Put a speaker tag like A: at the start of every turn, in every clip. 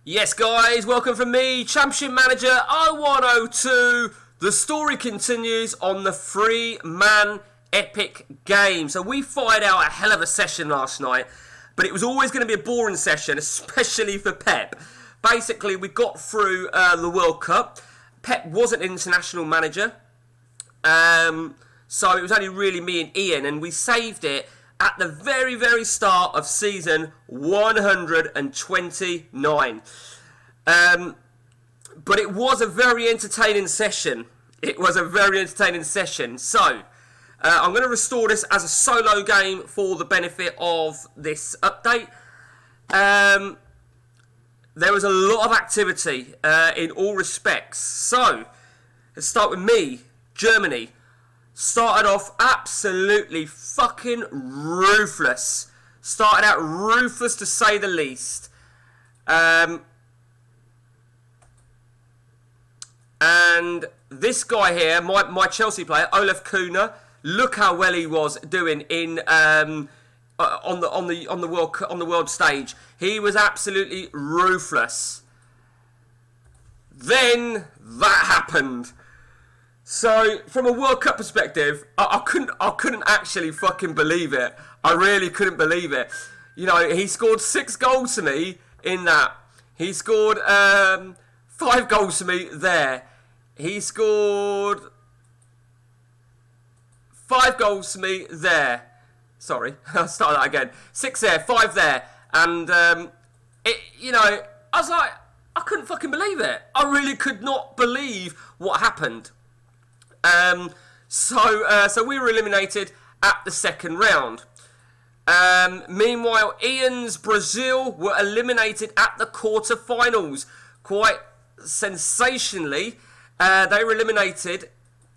A: Yes, guys, welcome from me, Championship Manager 0102. The story continues on the three-man epic game. So we fired out a hell of a session last night, but it was always going to be a boring session, especially for Pep. Basically, we got through the World Cup. Pep wasn't an international manager, so it was only really me and Ian, and we saved it at the very, very start of season 129. But it was a very entertaining session. So, I'm going to restore this as a solo game for the benefit of this update. There was a lot of activity in all respects. So, let's start with me, Germany. Started off absolutely fucking ruthless. Started out ruthless to say the least. And this guy here, my Chelsea player, Olaf Kuna, look how well he was doing in on the world stage. He was absolutely ruthless. Then that happened. So, from a World Cup perspective, I couldn't actually fucking believe it. I really couldn't believe it. You know, he scored 6 goals to me in that. He scored 5 goals to me there. He scored 5 goals to me there. Sorry, I'll start that again. 6 there, 5 there. And, I was like, I couldn't fucking believe it. I really could not believe what happened. So we were eliminated at the second round. Meanwhile, Ian's Brazil were eliminated at the quarterfinals. Quite sensationally, they were eliminated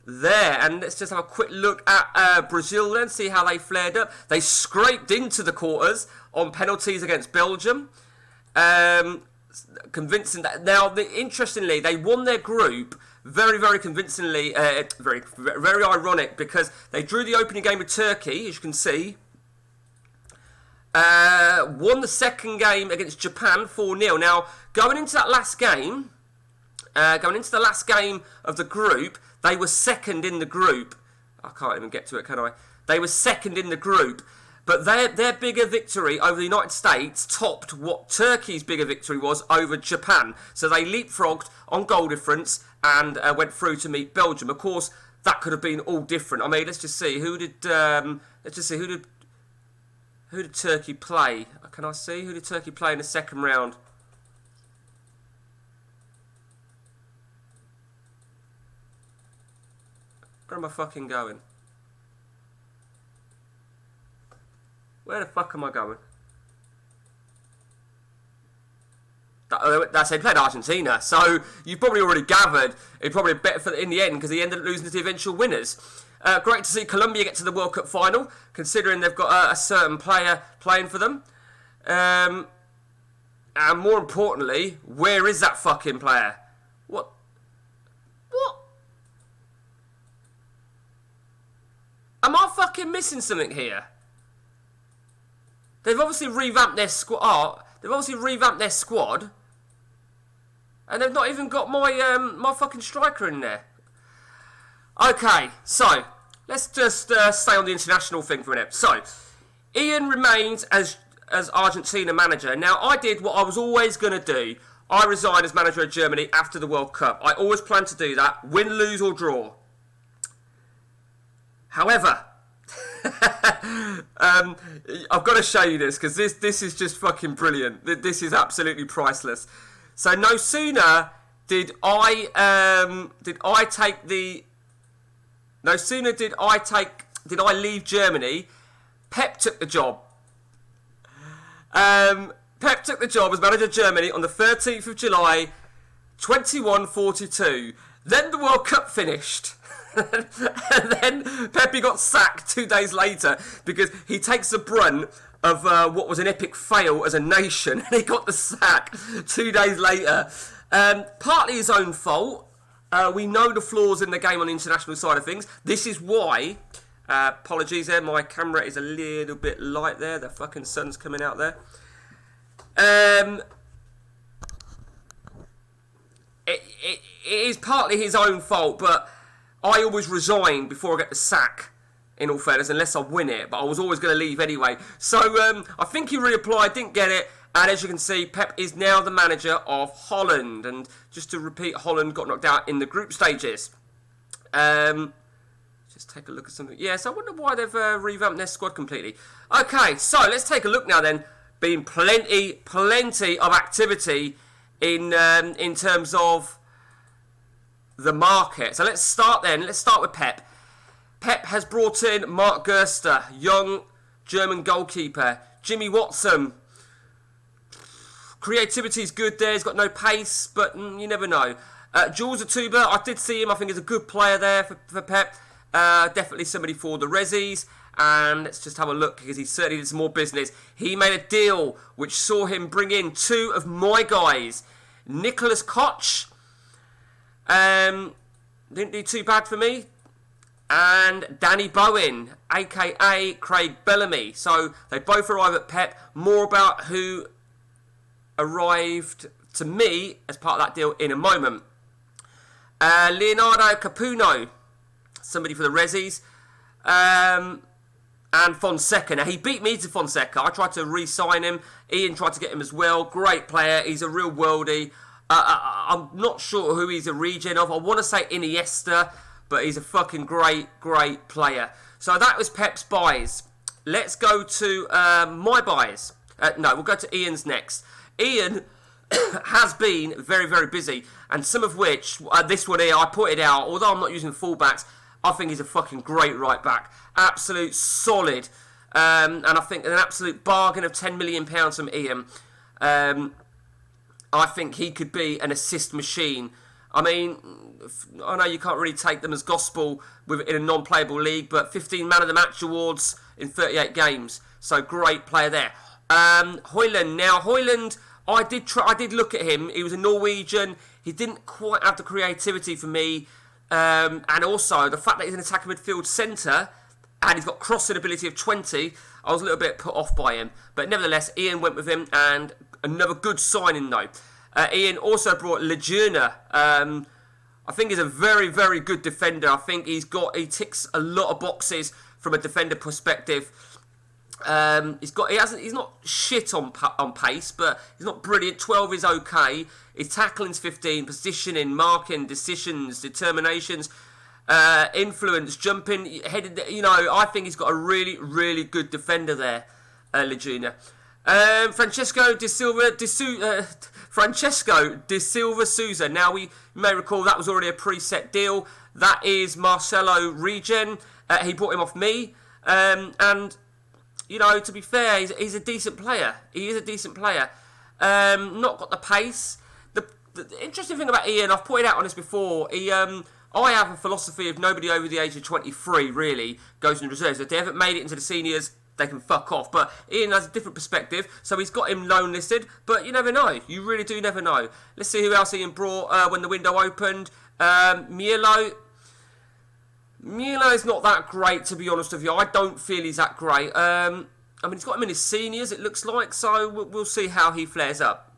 A: there. And let's just have a quick look at Brazil then, see how they flared up. They scraped into the quarters on penalties against Belgium. Convincing that. Now, interestingly, they won their group very, very convincingly. Very, very ironic because they drew the opening game with Turkey, as you can see. Won the second game against Japan 4-0. Now, going into the last game of the group, they were second in the group. I can't even get to it, can I? They were second in the group. But their bigger victory over the United States topped what Turkey's bigger victory was over Japan. So they leapfrogged on goal difference and went through to meet Belgium. Of course, that could have been all different. I mean, let's just see who did Turkey play? Can I see who did Turkey play in the second round? Where am I fucking going? Where the fuck am I going? That's it, played Argentina. So you've probably already gathered it probably better for in the end because they ended up losing to the eventual winners. Great to see Colombia get to the World Cup final, considering they've got a certain player playing for them. And more importantly, where is that fucking player? What? Am I fucking missing something here? They've obviously revamped their squad. And they've not even got my fucking striker in there. Okay, so let's just stay on the international thing for a minute. So, Ian remains as Argentina manager. Now, I did what I was always going to do. I resigned as manager of Germany after the World Cup. I always planned to do that, win, lose or draw. However, I've got to show you this because this is just fucking brilliant. This is absolutely priceless. So no sooner did I leave Germany, Pep took the job. Pep took the job as manager of Germany on the 13th of July, 21-42. Then the World Cup finished. And then Pepe got sacked 2 days later because he takes the brunt of what was an epic fail as a nation, and he got the sack 2 days later. Partly his own fault. We know the flaws in the game on the international side of things. This is why, apologies there, my camera is a little bit light there. The fucking sun's coming out there. is partly his own fault, but I always resign before I get the sack, in all fairness, unless I win it, but I was always going to leave anyway. So I think he reapplied, didn't get it, and as you can see, Pep is now the manager of Holland. And just to repeat, Holland got knocked out in the group stages. Just take a look at something. Yes, I wonder why they've revamped their squad completely. Okay, so let's take a look now then. Been plenty of activity in terms of the market. So let's start then. Let's start with Pep. Pep has brought in Mark Gerster, young German goalkeeper. Jimmy Watson. Creativity's good there. He's got no pace, but you never know. Jules Atuba, I did see him. I think he's a good player there for Pep. Definitely somebody for the Rezzies. And let's just have a look, because he certainly did some more business. He made a deal which saw him bring in two of my guys. Nicholas Koch. Didn't do too bad for me. And Danny Bowen, a.k.a. Craig Bellamy. So they both arrive at Pep. More about who arrived to me as part of that deal in a moment. Leonardo Capuno, somebody for the Rezzies. And Fonseca. Now, he beat me to Fonseca. I tried to re-sign him. Ian tried to get him as well. Great player. He's a real worldie. I'm not sure who he's a regen of. I want to say Iniesta, but he's a fucking great player. So that was Pep's buys. Let's go to my buys. No, we'll go to Ian's next. Ian has been very busy, and some of which, this one here, I put it out, although I'm not using fullbacks, I think he's a fucking great right back. Absolute solid. And I think an absolute bargain of £10 million from Ian. I think he could be an assist machine. I mean, I know you can't really take them as gospel in a non-playable league, but 15 Man of the Match awards in 38 games. So great player there. Højlund. Now, Højlund, I did look at him. He was a Norwegian. He didn't quite have the creativity for me. And also, the fact that he's an attacking midfield centre and he's got crossing ability of 20, I was a little bit put off by him. But nevertheless, Ian went with him, and another good signing though. Ian also brought Lejeune. I think he's a very good defender. I think he ticks a lot of boxes from a defender perspective. He's not shit on pace, but he's not brilliant. 12 is okay. His tackling's 15, positioning, marking, decisions, determinations, influence, jumping, headed. I think he's got a really good defender there, Lejeune. Francesco de Silva Souza. Now, you may recall that was already a preset deal. That is Marcelo Regen. He bought him off me. And, to be fair, he's a decent player. He is a decent player. Not got the pace. The interesting thing about Ian, I've pointed out on this before, I have a philosophy of nobody over the age of 23, really, goes in reserves. If they haven't made it into the seniors, they can fuck off. But Ian has a different perspective, so he's got him loan listed, but you never know. You really do never know. Let's see who else Ian brought when the window opened. Mielo is not that great, to be honest with you. I don't feel he's that great. He's got him in his seniors, it looks like, so we'll see how he flares up.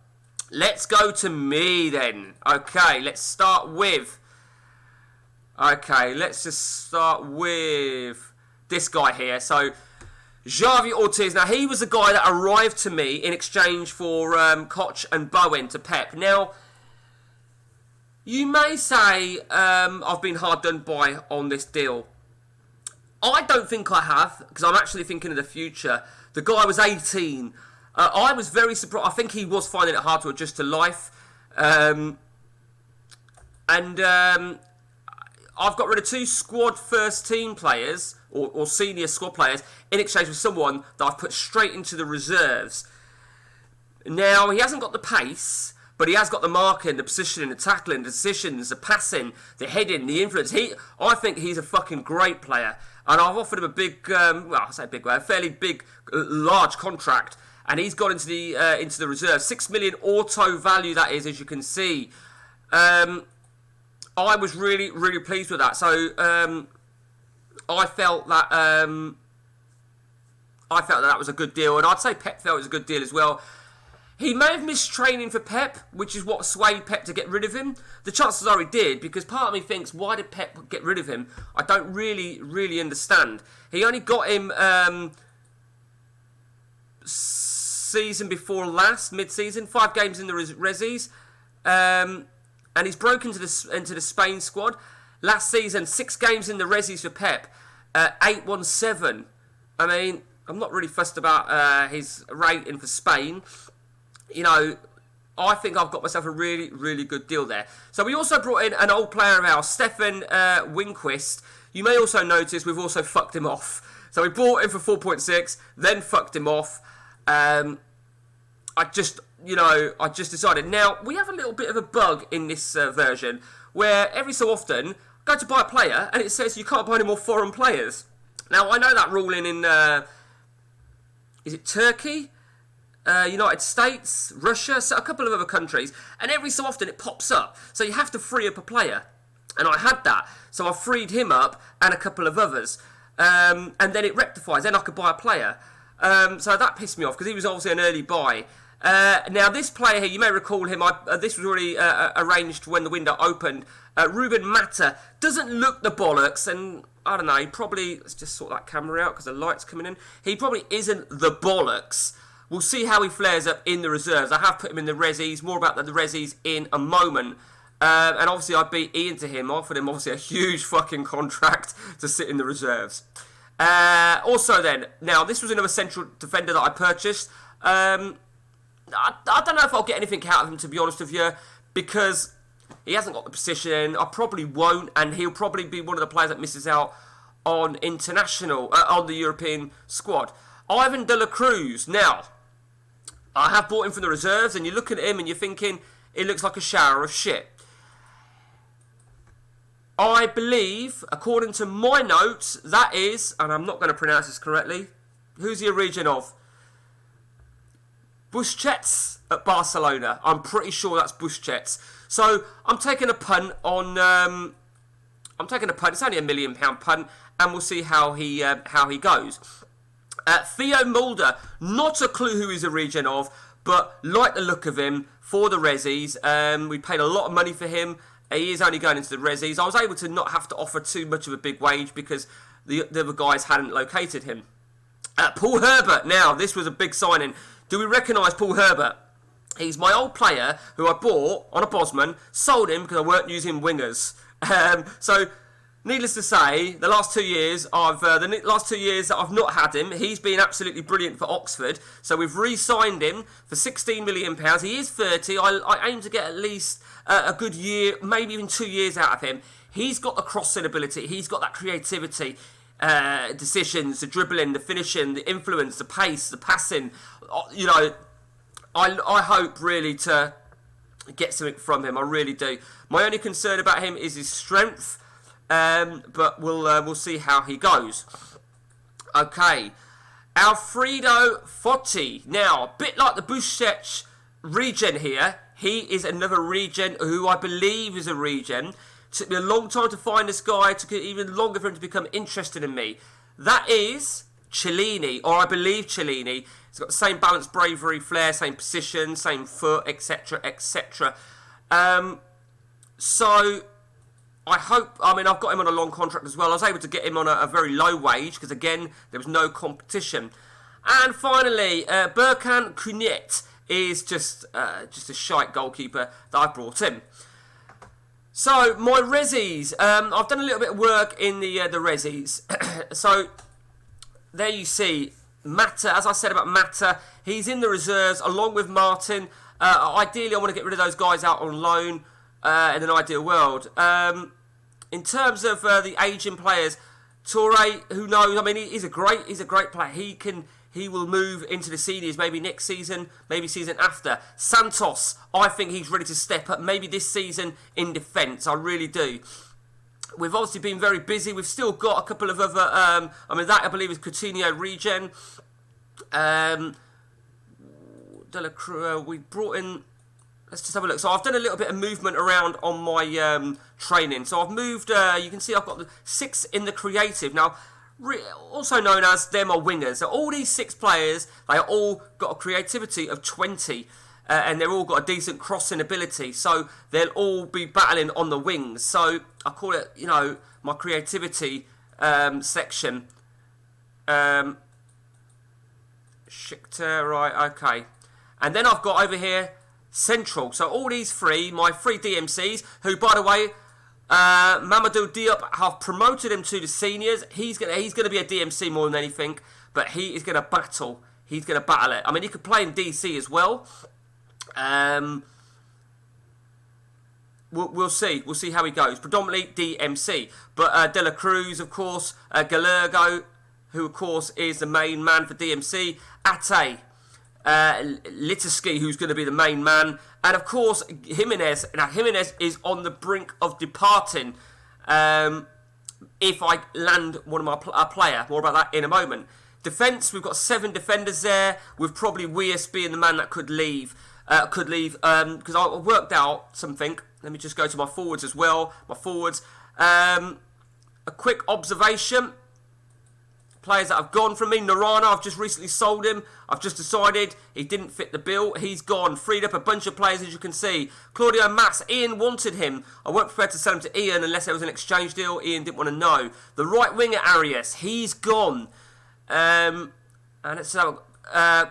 A: Let's go to me then. Okay, let's just start with this guy here. So, Javi Ortiz. Now, he was the guy that arrived to me in exchange for Koch and Bowen to Pep. Now, you may say I've been hard done by on this deal. I don't think I have, because I'm actually thinking of the future. The guy was 18. I was very surprised. I think he was finding it hard to adjust to life. I've got rid of two squad first team players, or senior squad players, in exchange for someone that I've put straight into the reserves. Now, he hasn't got the pace, but he has got the marking, the positioning, the tackling, the decisions, the passing, the heading, the influence. I think he's a fucking great player. And I've offered him a big, a fairly big, large contract. And he's got into the reserve. 6 million auto value, that is, as you can see. I was really pleased with that. So I felt that that was a good deal, and I'd say Pep felt it was a good deal as well. He may have missed training for Pep, which is what swayed Pep to get rid of him. The chances are he did, because part of me thinks, why did Pep get rid of him? I don't really understand. He only got him season before last, mid-season, 5 games in the Resis, and he's broken into the Spain squad. Last season, 6 games in the Resis for Pep, 8-1-7. I mean, I'm not really fussed about his rating for Spain. You know, I think I've got myself a really good deal there. So we also brought in an old player of ours, Stefan Winquist. You may also notice we've also fucked him off. So we bought him for 4.6, then fucked him off. I just decided. Now, we have a little bit of a bug in this version, where every so often, I go to buy a player, and it says you can't buy any more foreign players. Now, I know that ruling in, is it Turkey? United States, Russia, so a couple of other countries, and every so often it pops up. So you have to free up a player, and I had that, so I freed him up and a couple of others, and then it rectifies. Then I could buy a player, so that pissed me off because he was obviously an early buy. Now this player here, you may recall him. This was already arranged when the window opened. Ruben Mata doesn't look the bollocks, and I don't know. He probably, let's just sort that camera out because the light's coming in. He probably isn't the bollocks. We'll see how he flares up in the reserves. I have put him in the Resis. More about the Resis in a moment. And obviously I beat Ian to him. I offered him obviously a huge fucking contract to sit in the reserves. Also then, now this was another central defender that I purchased. I don't know if I'll get anything out of him, to be honest with you, because he hasn't got the position. I probably won't, and he'll probably be one of the players that misses out on on the European squad. Ivan de la Cruz. Now, I have bought him from the reserves, and you're looking at him and you're thinking, it looks like a shower of shit. I believe, according to my notes, that is, and I'm not going to pronounce this correctly, who's he a region of? Busquets at Barcelona. I'm pretty sure that's Busquets. So I'm taking a punt on. I'm taking a punt. It's only £1 million punt, and we'll see how he goes. Theo Mulder, not a clue who he's a region of, but like the look of him for the Resis. We paid a lot of money for him. He is only going into the Resis. I was able to not have to offer too much of a big wage because the other guys hadn't located him. Paul Herbert. Now, this was a big signing. Do we recognise Paul Herbert? He's my old player who I bought on a Bosman, sold him because I weren't using wingers. So, needless to say, the last 2 years, that I've not had him, he's been absolutely brilliant for Oxford. So we've re-signed him for £16 million. He is 30. I aim to get at least a good year, maybe even 2 years out of him. He's got the crossing ability. He's got that creativity, decisions, the dribbling, the finishing, the influence, the pace, the passing. You know, I hope really to get something from him. I really do. My only concern about him is his strength. But we'll see how he goes. Okay, Alfredo Foti. Now, a bit like the Busquets region here, he is another region who I believe is a region. Took me a long time to find this guy. Took it even longer for him to become interested in me. That is Cellini, or I believe Cellini. He's got the same balance, bravery, flair, same position, same foot, etc., etc. So I've got him on a long contract as well. I was able to get him on a very low wage because, again, there was no competition. And finally, Berkan Kunet is just a shite goalkeeper that I brought in. So, my Resis. I've done a little bit of work in the Resis. So, there you see, Mata, as I said about Mata, he's in the reserves along with Martin. Ideally, I want to get rid of those guys out on loan in an ideal world. In terms of the aging players, Toure, who knows? I mean, he's a great player. He will move into the seniors maybe next season, maybe season after. Santos, I think he's ready to step up. Maybe this season in defence. I really do. We've obviously been very busy. We've still got a couple of other. That I believe is Coutinho regen. We brought in. Let's just have a look. So I've done a little bit of movement around on my training. So I've moved, you can see I've got the 6 in the creative. Now, also known as them are wingers. So all these 6 players, they all got a creativity of 20. and they've all got a decent crossing ability, so they'll all be battling on the wings. So I call it, my creativity section. Schichter, right, okay. And then I've got over here Central. So all these three, my three DMCs, who, by the way, Mamadou Diop have promoted him to the seniors. He's gonna be a DMC more than anything, but he is gonna battle. He's gonna battle it. I mean, he could play in DC as well. We'll see. We'll see how he goes. Predominantly DMC, but De La Cruz, of course, Galergo, who of course is the main man for DMC. Ate. Litiski, who's going to be the main man, and of course Jimenez. Now Jimenez is on the brink of departing. If I land one of my player, more about that in a moment. Defence, we've got 7 defenders there, with probably Weas being the man that could leave. Because I worked out something. Let me just go to my forwards as well. My forwards. A quick observation. Players that have gone from me. Narana, I've just recently sold him. I've just decided he didn't fit the bill. He's gone. Freed up a bunch of players, as you can see. Claudio Mas, Ian wanted him. I weren't prepared to sell him to Ian unless there was an exchange deal. Ian didn't want to know. The right winger, Arias, he's gone. And let's have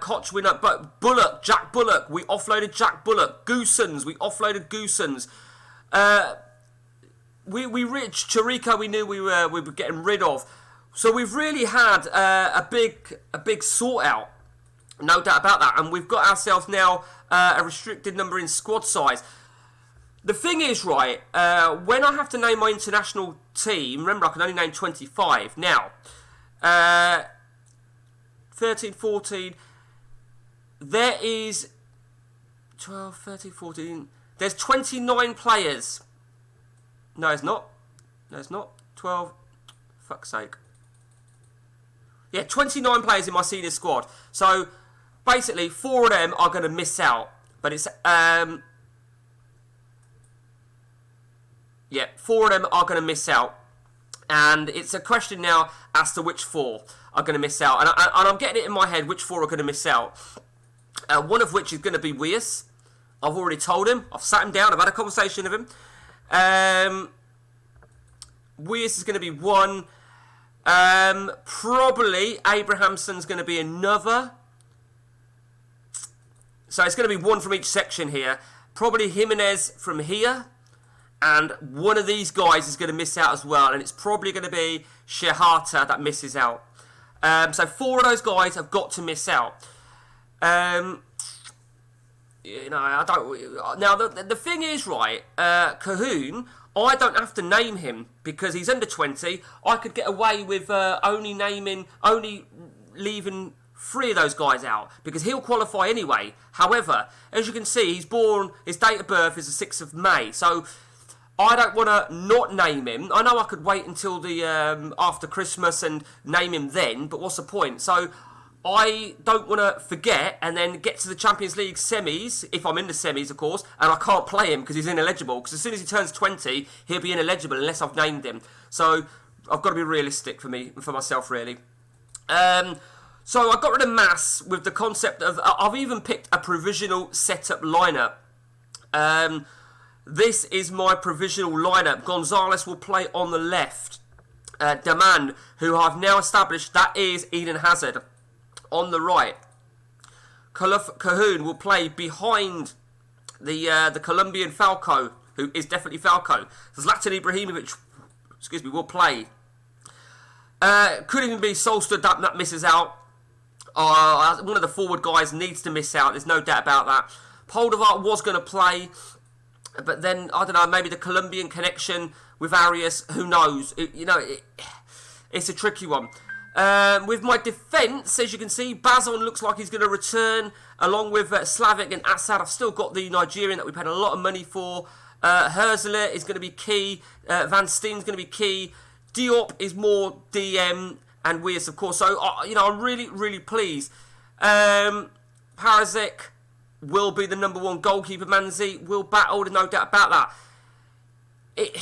A: Koch winner, but Jack Bullock, we offloaded Jack Bullock. Goosens, we offloaded Goosens. We reached Chirico, we knew we were getting rid of. So we've really had a big sort out, no doubt about that, and we've got ourselves now a restricted number in squad size. The thing is, right, when I have to name my international team, remember I can only name 25. Now, 13, 14, there is 12, 13, 14, there's 29 players. No, it's not. 12, fuck's sake. Yeah, 29 players in my senior squad. So, basically, 4 of them are going to miss out. But it's, 4 of them are going to miss out. And it's a question now as to which 4 are going to miss out. And I'm getting it in my head which 4 are going to miss out. One of which is going to be Weas. I've already told him. I've sat him down. I've had a conversation with him. Weas is going to be one. Probably Abrahamson's going to be another. So it's going to be one from each section here. Probably Jimenez from here. And one of these guys is going to miss out as well. And it's probably going to be Shehata that misses out. So 4 of those guys have got to miss out. I don't. Now the thing is, right, Cahoon, I don't have to name him because he's under 20. I could get away with only leaving 3 of those guys out because he'll qualify anyway. However, as you can see, his date of birth is the 6th of May. So I don't want to not name him. I know I could wait until the after Christmas and name him then, but what's the point? So I don't want to forget and then get to the Champions League semis, if I'm in the semis, of course, and I can't play him because he's ineligible. Because as soon as he turns 20, he'll be ineligible unless I've named him. So I've got to be realistic for myself, really. So I got rid of Mass with the concept of... I've even picked a provisional setup lineup. This is my provisional lineup. Gonzalez will play on the left. Daman, who I've now established, that is Eden Hazard. On the right, Cahoon will play behind the Colombian Falco, who is definitely Falco. Zlatan Ibrahimovic, will play. Could even be Solstad that misses out. One of the forward guys needs to miss out. There's no doubt about that. Poldevar was going to play, but then I don't know. Maybe the Colombian connection with Arias. Who knows? It's a tricky one. With my defence, as you can see, Bazon looks like he's going to return, along with Slavic and Assad. I've still got the Nigerian that we paid a lot of money for. Herzler is going to be key. Van Steen's going to be key. Diop is more DM, and Weas, of course. So, I'm really, really pleased. Parazic will be the number 1 goalkeeper. Manzi will battle, no doubt about that.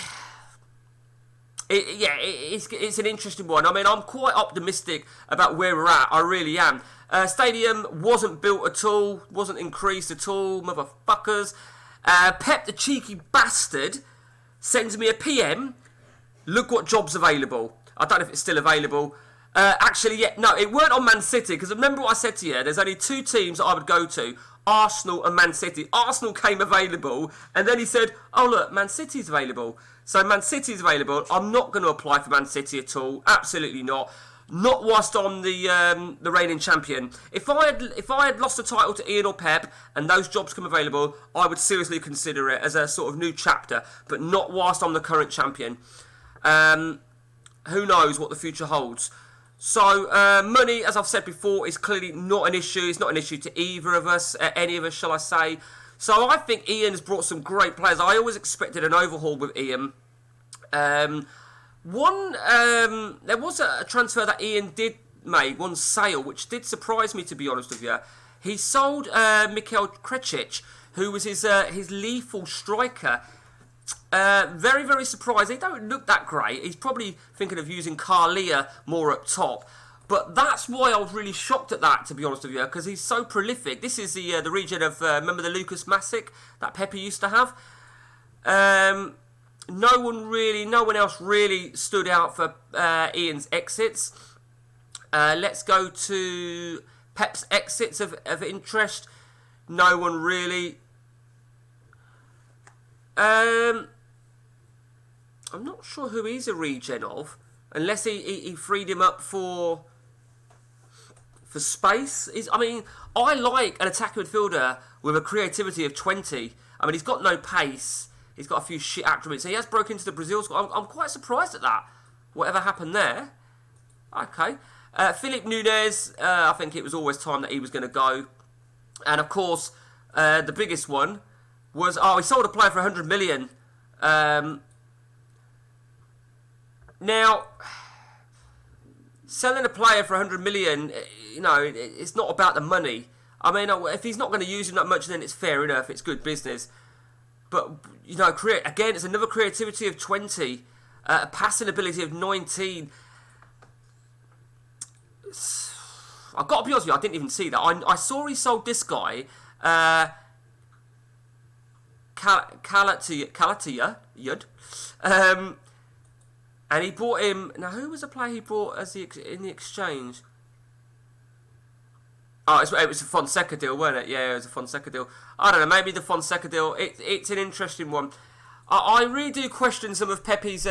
A: It's an interesting one. I mean, I'm quite optimistic about where we're at. I really am. Stadium wasn't built at all, wasn't increased at all, motherfuckers. Pep, the cheeky bastard, sends me a PM. Look what job's available. I don't know if it's still available. No, it weren't on Man City, because remember what I said to you, there's only two teams that I would go to, Arsenal and Man City. Arsenal came available, and then he said, oh look, Man City's available. So Man City's available. I'm not going to apply for Man City at all. Absolutely not. Not whilst I'm the reigning champion. If I had lost the title to Ian or Pep and those jobs come available, I would seriously consider it as a sort of new chapter, but not whilst I'm the current champion. Who knows what the future holds. So, money, as I've said before, is clearly not an issue. It's not an issue to either of us, any of us, shall I say. So, I think Ian's brought some great players. I always expected an overhaul with Ian. There was a transfer that Ian did make, one sale, which did surprise me, to be honest with you. He sold Mikhail Krecic, who was his lethal striker. Very, very surprised. He don't look that great. He's probably thinking of using Carlia more up top. But that's why I was really shocked at that, to be honest with you, because he's so prolific. This is the region of, remember the Lucas Masic that Pepe used to have? No one else really stood out for Ian's exits. Let's go to Pep's exits of interest. No one really. I'm not sure who he's a regen of, unless he freed him up for space. I like an attacking midfielder with a creativity of 20. I mean, he's got no pace. He's got a few shit attributes. He has broken into the Brazil squad. I'm quite surprised at that. Whatever happened there. Okay. Philip Nunes, I think it was always time that he was going to go. And, of course, the biggest one was, he sold a player for 100 million. Now, selling a player for 100 million, it's not about the money. I mean, if he's not going to use him that much, then it's fair enough. It's good business. But, again, it's another creativity of 20, a passing ability of 19. I've got to be honest with you, I didn't even see that. I saw he sold this guy, Kalatiyud, and he bought him. Now, who was the player he bought in the exchange? Oh, it was a Fonseca deal, wasn't it? Yeah, it was a Fonseca deal. I don't know, maybe the Fonseca deal. It's an interesting one. I really do question some of Pepe's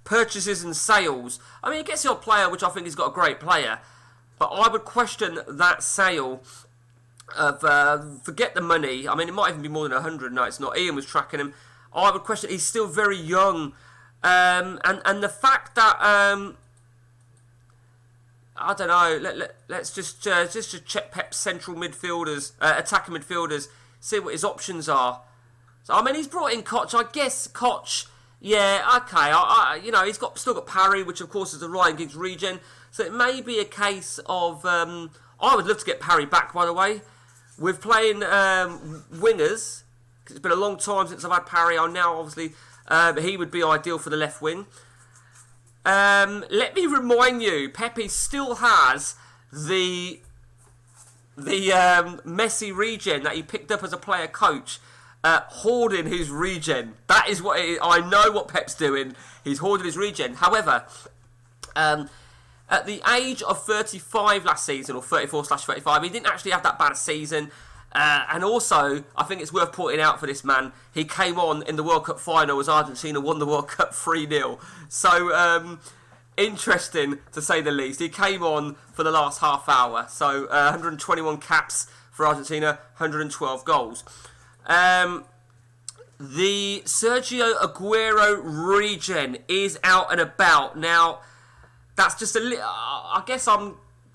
A: purchases and sales. I mean, he gets the odd player, which I think he's got a great player, but I would question that sale of forget the money. I mean, it might even be more than 100. No, it's not. Ian was tracking him. I would question. He's still very young, and the fact that I don't know. Let's just check Pep's central midfielders, attacking midfielders, see what his options are. So I mean, he's brought in Koch. I guess Koch. Yeah, okay. He's still got Parry, which of course is a Ryan Giggs regen. So it may be a case of. I would love to get Parry back, by the way. With playing wingers, because it's been a long time since I've had Parry. I now obviously he would be ideal for the left wing. Let me remind you, Pepe still has the Messi regen that he picked up as a player coach, hoarding his regen. That is what it is. I know what Pep's doing. He's hoarding his regen. However, at the age of 35 last season, or 34/35, he didn't actually have that bad a season. And also, I think it's worth pointing out for this man, he came on in the World Cup final as Argentina won the World Cup 3-0. So, interesting to say the least. He came on for the last half hour. So, 121 caps for Argentina, 112 goals. The Sergio Aguero regen is out and about. Now, that's just a little. I guess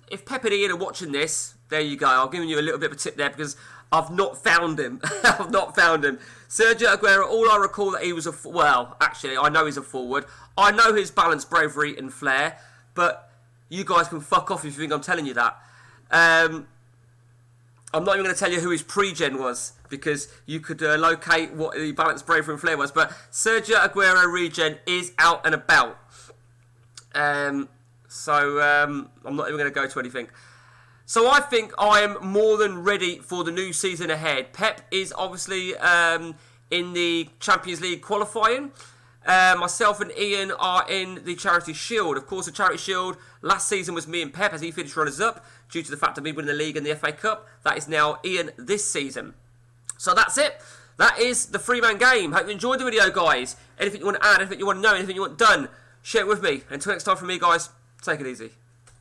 A: if Pep and Ian are watching this, there you go. I'm giving you a little bit of a tip there because I've not found him. I've not found him. Sergio Aguero, all I recall that he was actually, I know he's a forward. I know his balance, bravery and flair, but you guys can fuck off if you think I'm telling you that. I'm not even going to tell you who his pre-gen was because you could locate what the balanced bravery and flair was. But Sergio Aguero regen is out and about. So I'm not even going to go to anything. So I think I am more than ready for the new season ahead. Pep is obviously in the Champions League qualifying. Myself and Ian are in the Charity Shield. Of course, the Charity Shield last season was me and Pep as he finished runners-up due to the fact of me winning the league and the FA Cup. That is now Ian this season. So that's it. That is the three-man game. Hope you enjoyed the video, guys. Anything you want to add, anything you want to know, anything you want done, share it with me. Until next time from me, guys, take it easy.